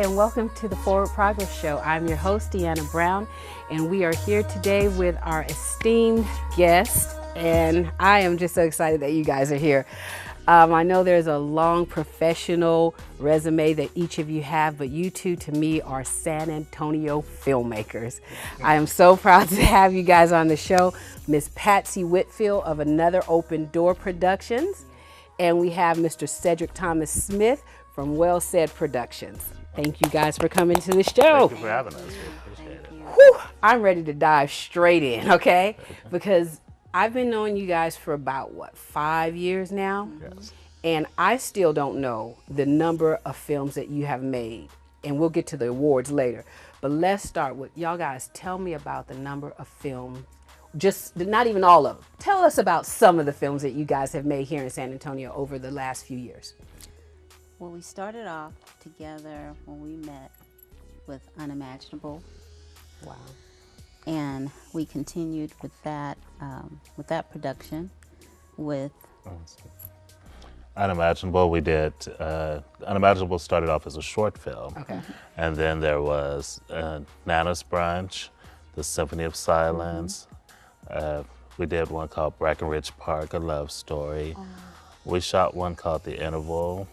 and welcome to the Forward Progress Show. I'm your host, DeAnna Brown, and we are here today with our esteemed guest, and I am just so excited that you guys are here. I know there's a long professional resume that each of you have, but you two to me are San Antonio filmmakers. I am so proud to have you guys on the show. Miss Patsy Whitfield of Another Open Door Productions, and we have Mr. Cedric Thomas Smith from Well Said Productions. Thank you guys for coming to the show. Thank you for having us. We appreciate it. Whew, I'm ready to dive straight in, okay? Because I've been knowing you guys for about, 5 years now? Yes. And I still don't know the number of films that you have made. And we'll get to the awards later. But let's start with, y'all guys, tell me about the number of films, just not even all of them. Tell us about some of the films that you guys have made here in San Antonio over the last few years. Well, we started off together when we met with Unimaginable. Wow. And we continued with that production with Unimaginable, we did, Unimaginable started off as a short film. Okay. And then there was Nana's Brunch, The Symphony of Silence. We did one called Brackenridge Park, a love story. We shot one called The Interval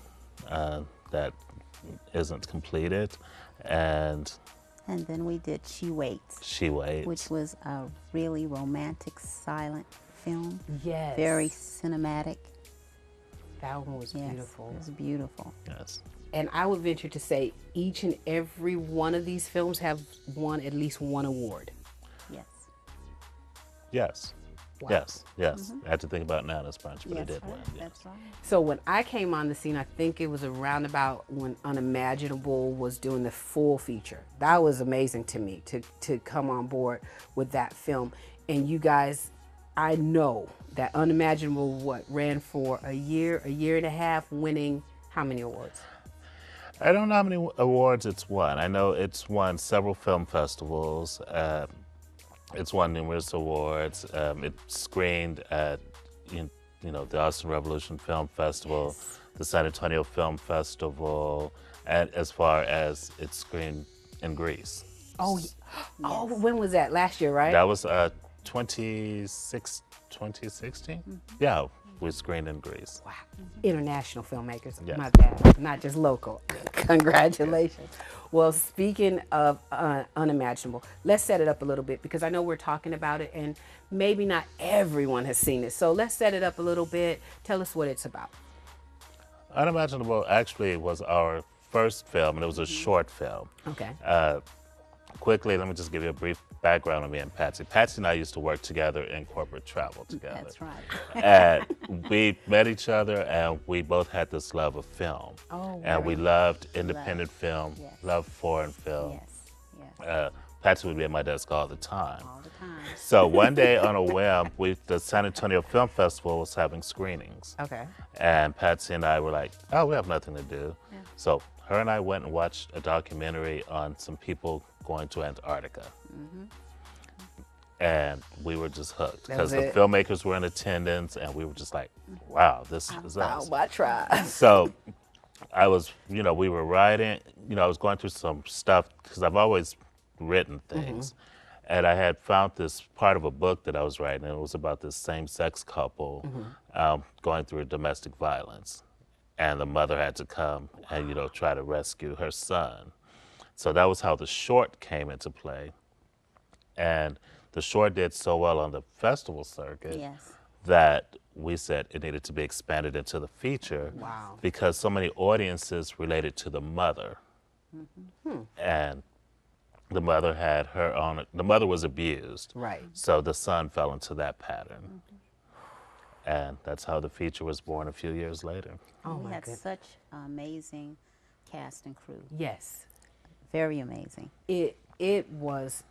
that isn't completed. And then we did She Waits. She Waits. Which was a really romantic, silent film. Yes. Very cinematic. That one was Yes, beautiful. It was beautiful. Yes. And I would venture to say each and every one of these films have won at least one award. Yes. Yes. Wow. Yes. Yes. I had to think about Nana's Brunch, but it did win. Yes. That's right. So when I came on the scene, I think it was around about when Unimaginable was doing the full feature. That was amazing to me to come on board with that film. And you guys, I know that Unimaginable ran for a year and a half, winning how many awards? I don't know how many awards it's won. I know it's won several film festivals. It's won numerous awards. It screened at the Austin Revolution Film Festival, the San Antonio Film Festival, and as far as it screened in Greece. Oh, when was that? Last year, right? That was 2016? Yeah, we screened in Greece. Wow. International filmmakers, Yes. my bad, not just local. Congratulations. Well, speaking of Unimaginable, let's set it up a little bit because I know we're talking about it and maybe not everyone has seen it. So let's set it up a little bit. Tell us what it's about. Unimaginable actually was our first film, and it was a short film. Okay. Quickly, let me just give you a brief background on me and Patsy. Patsy and I used to work together in corporate travel together. That's right. And we met each other, and we both had this love of film. Oh, and we loved independent Love. film, Yes. loved foreign film. Yes. Yes. Patsy would be at my desk all the time. All the time. So one day on a whim, the San Antonio Film Festival was having screenings. Okay. And Patsy and I were like, oh, we have nothing to do. Yeah. So her and I went and watched a documentary on some people going to Antarctica. And we were just hooked That was because the it. filmmakers were in attendance, and we were just like, wow, this is Oh, us. my try. So I was, we were writing, I was going through some stuff because I've always written things. And I had found this part of a book that I was writing, and it was about this same-sex couple going through domestic violence. And the mother had to come and, try to rescue her son. So that was how the short came into play. And the short did so well on the festival circuit Yes. that we said it needed to be expanded into the feature Wow. because so many audiences related to the mother. And the mother had her own, the mother was abused. Right. So the son fell into that pattern. And that's how the feature was born a few years later. Oh, We my had goodness. such amazing cast and crew. Yes. Very amazing. It was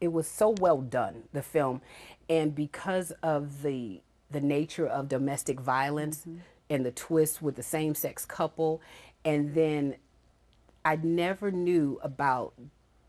it was so well done, the film, and because of the nature of domestic violence and the twist with the same-sex couple, and then I never knew about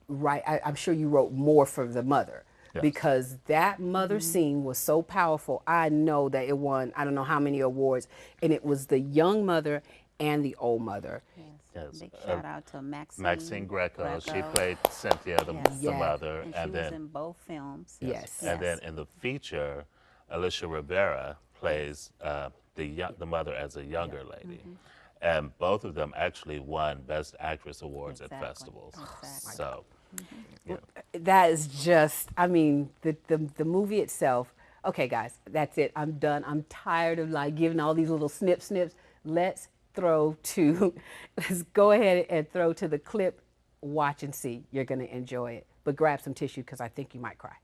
I'm sure you wrote more for the mother. Yes. Because that mother scene was so powerful. I know that it won I don't know how many awards, and it was the young mother and the old mother. Yes. Yes. Big shout out to Maxine. Maxine Greco. She played Cynthia, the Yes. mother. And she was in both films. Yes. And then in the feature, Alicia Rivera plays the mother as a younger lady. And both of them actually won Best Actress awards at festivals. Exactly. So, yeah. That is just, I mean, the movie itself. Okay, guys, that's it. I'm done. I'm tired of like giving all these little snips. Let's go ahead and throw to the clip. Watch and see. You're going to enjoy it. But grab some tissue because I think you might cry.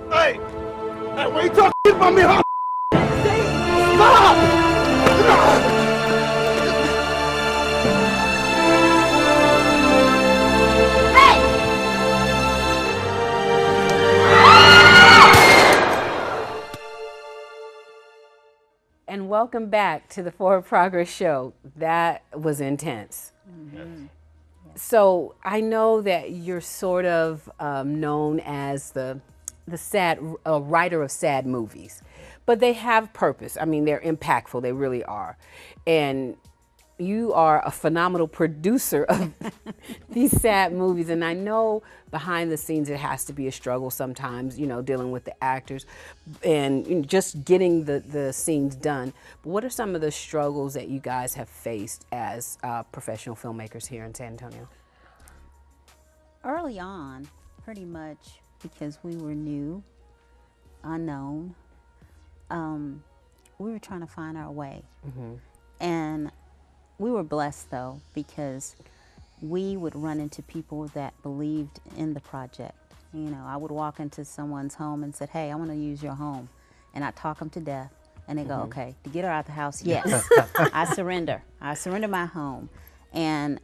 Hey! Hey, why you talking about me, huh? And welcome back to the Forward Progress Show. That was intense. So I know that you're sort of known as the sad writer of sad movies, but they have purpose. I mean, they're impactful. They really are. And you are a phenomenal producer of these sad movies. And I know behind the scenes it has to be a struggle sometimes, you know, dealing with the actors and just getting the scenes done. But what are some of the struggles that you guys have faced as professional filmmakers here in San Antonio? Early on, pretty much because we were new, unknown, we were trying to find our way. And we were blessed though, because we would run into people that believed in the project. You know, I would walk into someone's home and said, hey, I want to use your home. And I'd talk them to death. And they go, okay, to get her out the house, yes, I surrender. I surrender my home. And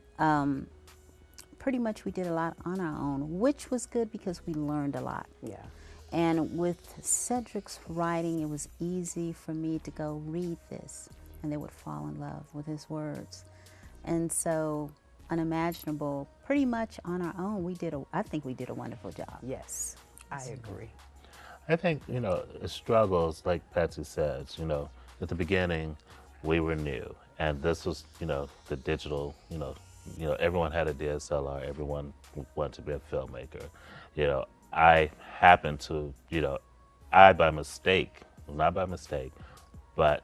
pretty much we did a lot on our own, which was good because we learned a lot. Yeah. And with Cedric's writing, it was easy for me to go read this, and they would fall in love with his words. And so, Unimaginable, pretty much on our own, I think we did a wonderful job. Yes, I agree. I think, you know, struggles, like Patsy says, you know, at the beginning, we were new. And this was, you know, the digital, you know, everyone had a DSLR, everyone wanted to be a filmmaker. You know, I happened to, you know, not by mistake, but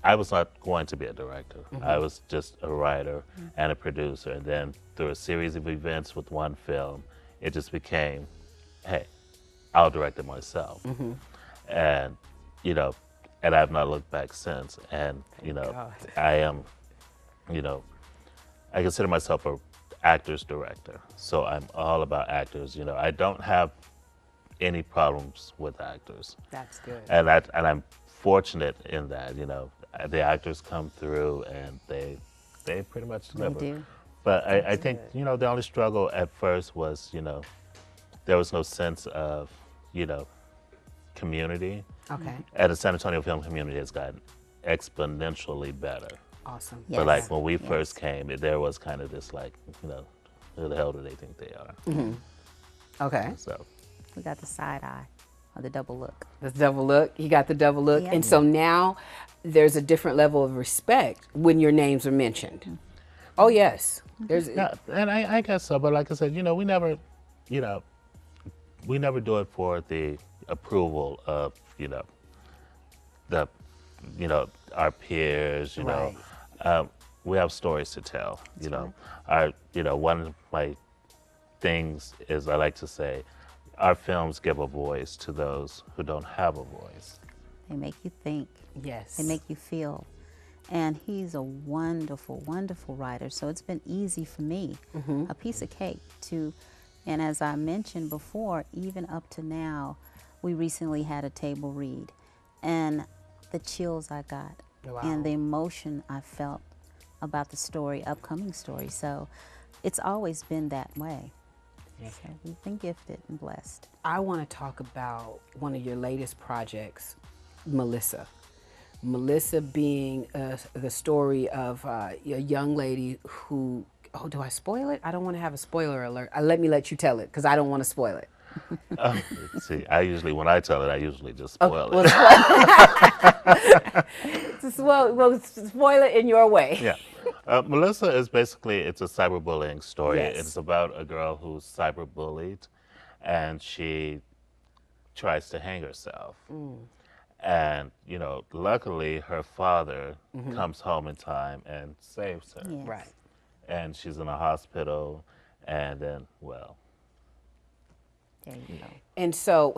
I was not going to be a director. I was just a writer and a producer. And then through a series of events with one film, it just became, hey, I'll direct it myself. And, you know, and I've not looked back since. And, you know, I am, you know, I consider myself a actor's director. So I'm all about actors. You know, I don't have any problems with actors. That's good. And I'm fortunate in that, you know, the actors come through and they pretty much deliver. They do. But I think, you know, the only struggle at first was, you know, there was no sense of, you know, community. Okay. And the San Antonio film community has gotten exponentially better. Awesome. Yes. But like when we first came, there was kind of this like, you know, who the hell do they think they are? Okay. So We got the side eye the double look. The double look. You got the double look. Yeah. And so now there's a different level of respect when your names are mentioned. Oh, yes. There's Yeah, and I guess so. But like I said, we never, you know, we never do it for the approval of, the, our peers. Right. We have stories to tell. One of my things is I like to say, our films give a voice to those who don't have a voice. They make you think. Yes. They make you feel. And he's a wonderful, wonderful writer. So it's been easy for me, a piece of cake to, and as I mentioned before, even up to now, we recently had a table read. And the chills I got and the emotion I felt about the story, upcoming story. So it's always been that way. Yeah. So we've been gifted and blessed. I want to talk about one of your latest projects, Melissa. Melissa being the story of a young lady who, oh, do I spoil it? I don't want to have a spoiler alert. Let me let you tell it because I don't want to spoil it. See, when I tell it, I usually just spoil it. Well, spoil it in your way. Yeah. Melissa is basically, it's a cyberbullying story. Yes. It's about a girl who's cyberbullied and she tries to hang herself. And, luckily her father comes home in time and saves her. Yes. Right. And she's in a hospital and then, well. There you go. And so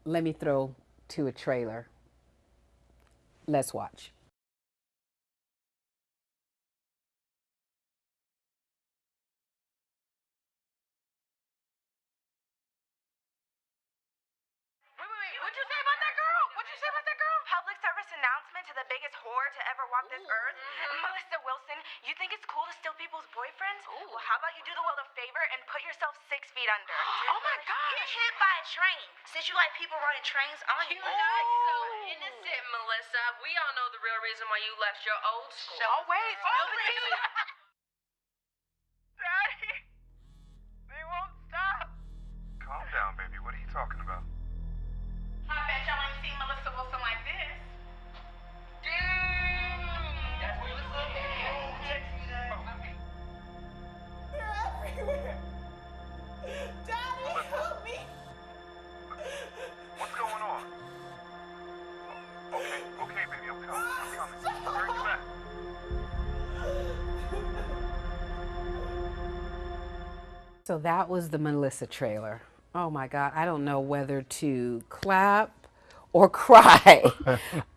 let me throw to a trailer. Let's watch. Wait, what'd you say about that girl? What'd you say about that girl? Public service announcement to the biggest whore to ever walk this earth. Melissa Wilson, you think it's cool to steal people's boyfriends? Well, how about you do the world a favor and put yourself 6 feet under? Oh my God. Get hit by a train. Since you like people running trains on you. You're not so innocent, Melissa. We all know the real reason why you left your old school. Oh, wait. Spill the tea. Daddy, they won't stop. Calm down, baby. What are you talking about? I bet y'all ain't seen Melissa Wilson like this. That's Melissa. Text me that. They're everywhere. Daddy, help me. What's going on? Okay, baby. I'm coming. Where are you at? So that was the Melissa trailer. Oh my God, I don't know whether to clap or cry.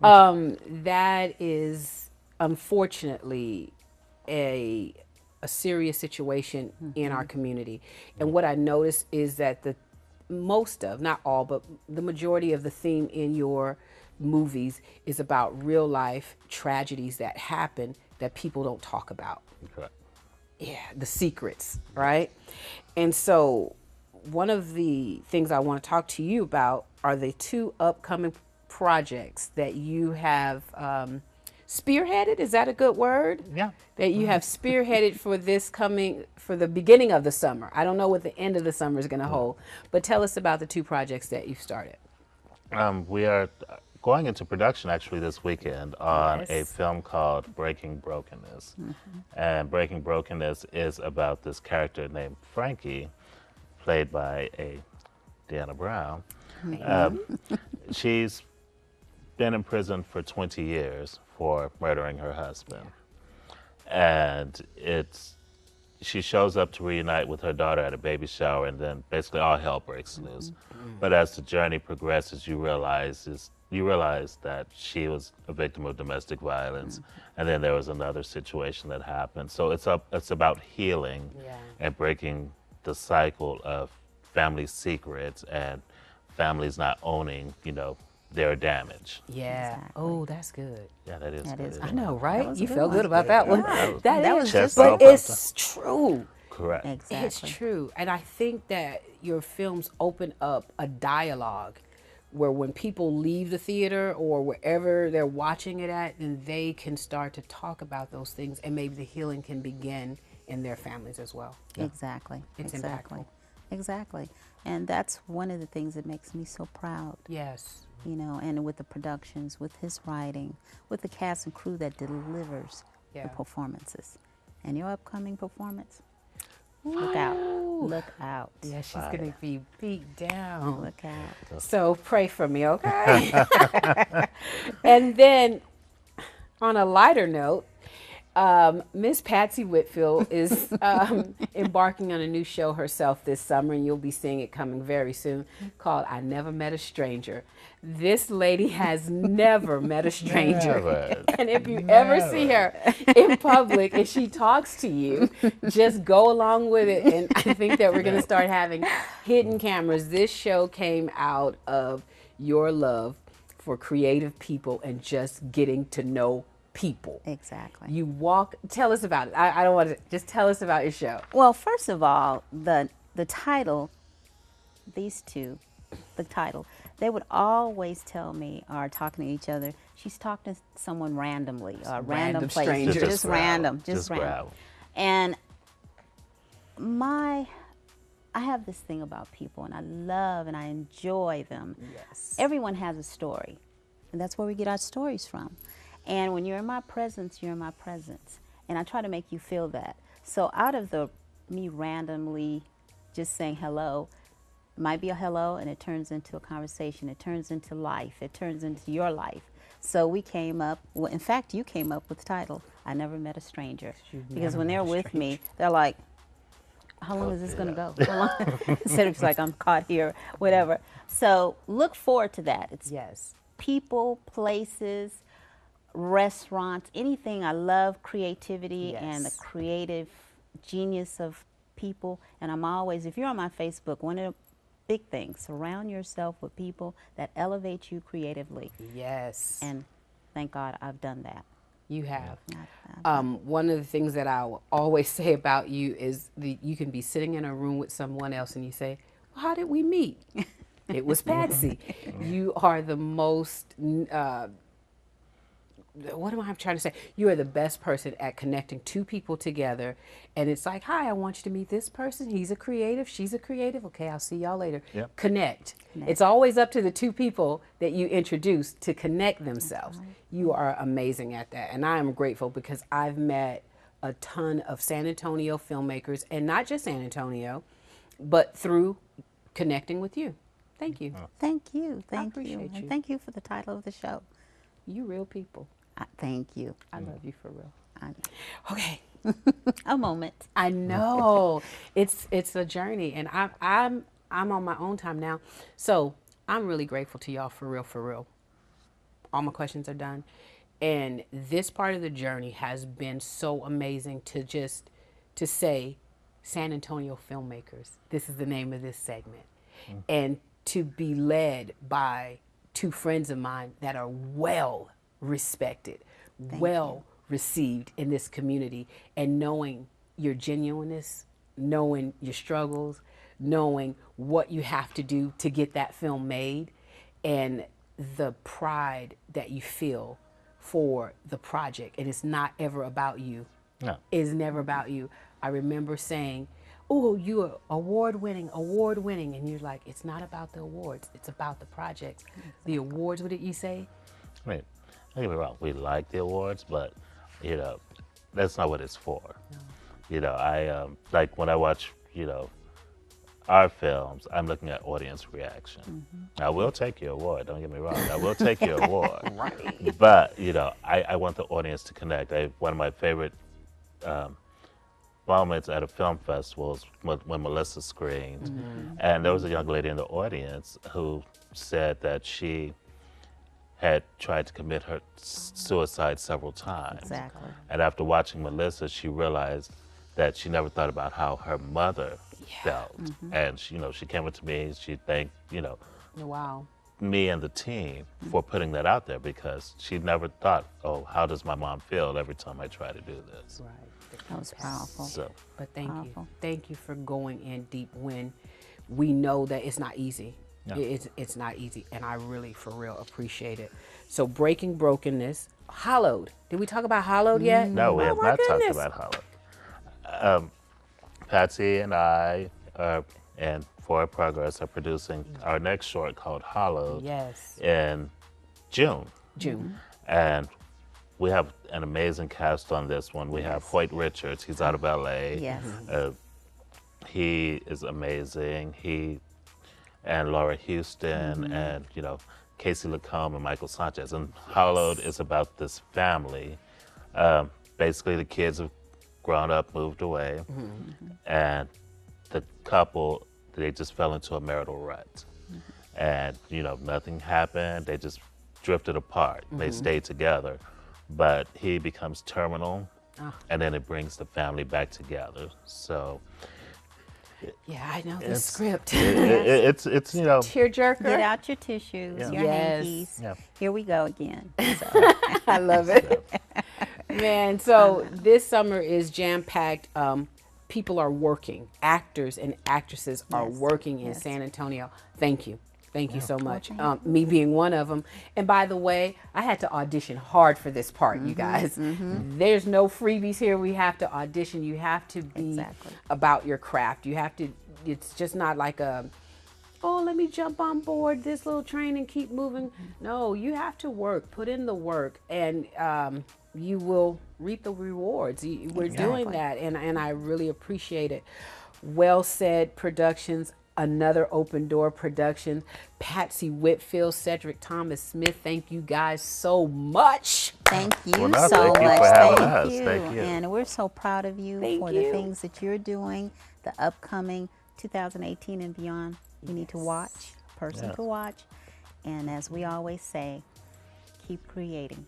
That is unfortunately a serious situation in our community. And what I noticed is that not all, but the majority of the theme in your movies is about real life tragedies that happen that people don't talk about. Correct. Yeah, the secrets, right? And so one of the things I want to talk to you about are the 2 upcoming projects that you have spearheaded. Is that a good word? Yeah. That you have spearheaded for the beginning of the summer. I don't know what the end of the summer is going to hold, but tell us about the 2 projects that you've started. We are going into production actually this weekend on a Yes. film called Breaking Brokenness. And Breaking Brokenness is about this character named Frankie, played by a DeAnna Brown. She's been in prison for 20 years for murdering her husband. And she shows up to reunite with her daughter at a baby shower, and then basically all hell breaks loose. But as the journey progresses, you realize that she was a victim of domestic violence, and then there was another situation that happened. So it's about healing and breaking the cycle of family secrets and families not owning, their damage. Yeah. Exactly. Oh, that's good. Yeah, that is That good. is isn't I it? know, right? was a You good felt one. good about that one. Yeah. That was is, just but so it's true. Correct. Exactly. It's true. And I think that your films open up a dialogue where when people leave the theater or wherever they're watching it at, then they can start to talk about those things and maybe the healing can begin in their families as well. Exactly. It's exactly. impactful. Exactly. And that's one of the things that makes me so proud. Yes. You know, and with the productions, with his writing, with the cast and crew that delivers Yeah. the performances. And your upcoming performance, look out. Look out. Yeah, she's going to be beat down. Look out. So pray for me, okay? And then on a lighter note, Miss Patsy Whitfield is embarking on a new show herself this summer, and you'll be seeing it coming very soon, called I Never Met a Stranger. This lady has never met a stranger. Never. And if you ever see her in public and she talks to you, just go along with it. And I think that we're going to start having hidden cameras. This show came out of your love for creative people and just getting to know people. Exactly. You walk, tell us about it. I don't want to, just tell us about your show. Well, first of all, the title, these two, the title, they would always tell me, or talking to each other, she's talking to someone randomly, or random place, stranger. just random, just random. grab. And I have this thing about people, and I love and I enjoy them. Yes. Everyone has a story, and that's where we get our stories from. And when you're in my presence, you're in my presence. And I try to make you feel that. So out of me randomly just saying hello, it might be a hello and it turns into a conversation. It turns into life. It turns into your life. So we came up, well, in fact, you came up with the title, I Never Met a Stranger. Because when they're with me, they're like, how long is this going to go? How long? Cedric's like, I'm caught here, whatever. So look forward to that. It's Yes. people, places, restaurants, anything. I love creativity and the Yes. creative genius of people. And I'm always, if you're on my Facebook, one of the big things, surround yourself with people that elevate you creatively. Yes. And thank God I've done that. You have. I've One of the things that I will always say about you is you can be sitting in a room with someone else and you say, well, how did we meet? It was Patsy. You are the most, what am I trying to say? You are the best person at connecting two people together. And it's like, hi, I want you to meet this person. He's a creative. She's a creative. Okay, I'll see y'all later. Yep. Connect. It's always up to the two people that you introduce to connect themselves. You are amazing at that. And I am grateful because I've met a ton of San Antonio filmmakers, and not just San Antonio, but through connecting with you. Thank you. Thank you. Thank you. appreciate you. And thank you for the title of the show. You real people. Thank you. I love you for real. Okay. A moment. I know. it's a journey, and I'm on my own time now. So I'm really grateful to y'all for real, for real. All my questions are done. And this part of the journey has been so amazing to say San Antonio Filmmakers. This is the name of this segment. And to be led by two friends of mine that are well respected, well received in this community, and knowing your genuineness, knowing your struggles, knowing what you have to do to get that film made, and the pride that you feel for the project. And it's not ever about you. No. It's never about you. I remember saying, oh, you are award winning. And you're like, it's not about the awards. It's about the projects. The awards, what did you say? I mean, don't get me wrong, we like the awards, but, you know, that's not what it's for. No. You know, I, like when I watch, you know, our films, I'm looking at audience reaction. I will take your award, don't get me wrong. I will take your award. Right. But, you know, I want the audience to connect. One of my favorite moments at a film festival is when Melissa screened. And there was a young lady in the audience who said that she had tried to commit her suicide several times. Exactly. And after watching Melissa, she realized that she never thought about how her mother felt. And she, you know, she came up to me, she thanked, you know, Wow. me and the team for putting that out there, because she never thought, oh, how does my mom feel every time I try to do this? Right. That was powerful. So, But thank you. Powerful. Thank you for going in deep when we know that it's not easy. No. It's not easy, and I really, for real, appreciate it. So Breaking Brokenness, Hollowed. Did we talk about Hollowed yet? no, we Oh have my not goodness. talked about Hollowed. Patsy and I, and Forward Progress are producing our next short called Hollowed Yes. in June. June. And we have an amazing cast on this one. We have Hoyt Richards, he's out of LA. Yes. He is amazing. He and Laura Houston and, you know, Casey Lacombe and Michael Sanchez. And Hollowed is about this family. Basically, the kids have grown up, moved away, and the couple, they just fell into a marital rut. And, you know, nothing happened. They just drifted apart. They stayed together. But he becomes terminal, and then it brings the family back together. So Yeah, I know the script. it's you know, Tearjerker. Get out your tissues, your Yes. hankies. Yeah. Here we go again. So, I love it. Man, so this summer is jam-packed. People are working. Actors and actresses are Yes. working in Yes. San Antonio. Thank you. Thank you so much. Me being one of them. And by the way, I had to audition hard for this part, you guys. There's no freebies here. We have to audition. You have to be Exactly. about your craft. You have to, it's just not like a, oh, let me jump on board this little train and keep moving. No, you have to work, put in the work, and you will reap the rewards. We're doing that, and I really appreciate it. Well Said Productions, another Open Door production. Patsy Whitfield, Cedric Thomas Smith, thank you guys so much. thank you Well, no, so thank you much. for having Thank us. you. Thank you. And we're so proud of you Thank for you. the things that you're doing, the upcoming 2018 and beyond. You need to watch, person Yes. to watch. And as we always say, keep creating.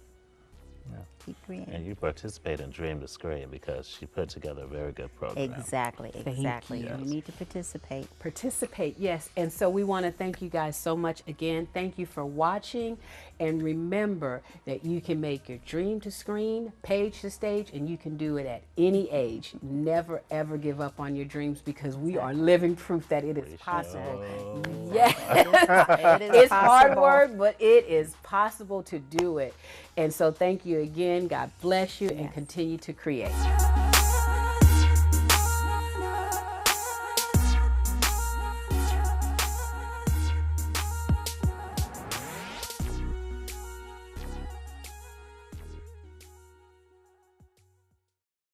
Keep creating. And you participate in Dream to Screen because she put together a very good program. Exactly, exactly. you. You need to participate. Participate, yes. And so we want to thank you guys so much again. Thank you for watching. And remember that you can make your dream to screen, page to stage, and you can do it at any age. Never, ever give up on your dreams because we are living proof that it is possible. Yes. It is It's hard possible. work, but it is possible to do it. And so thank you again. God bless you and continue to create.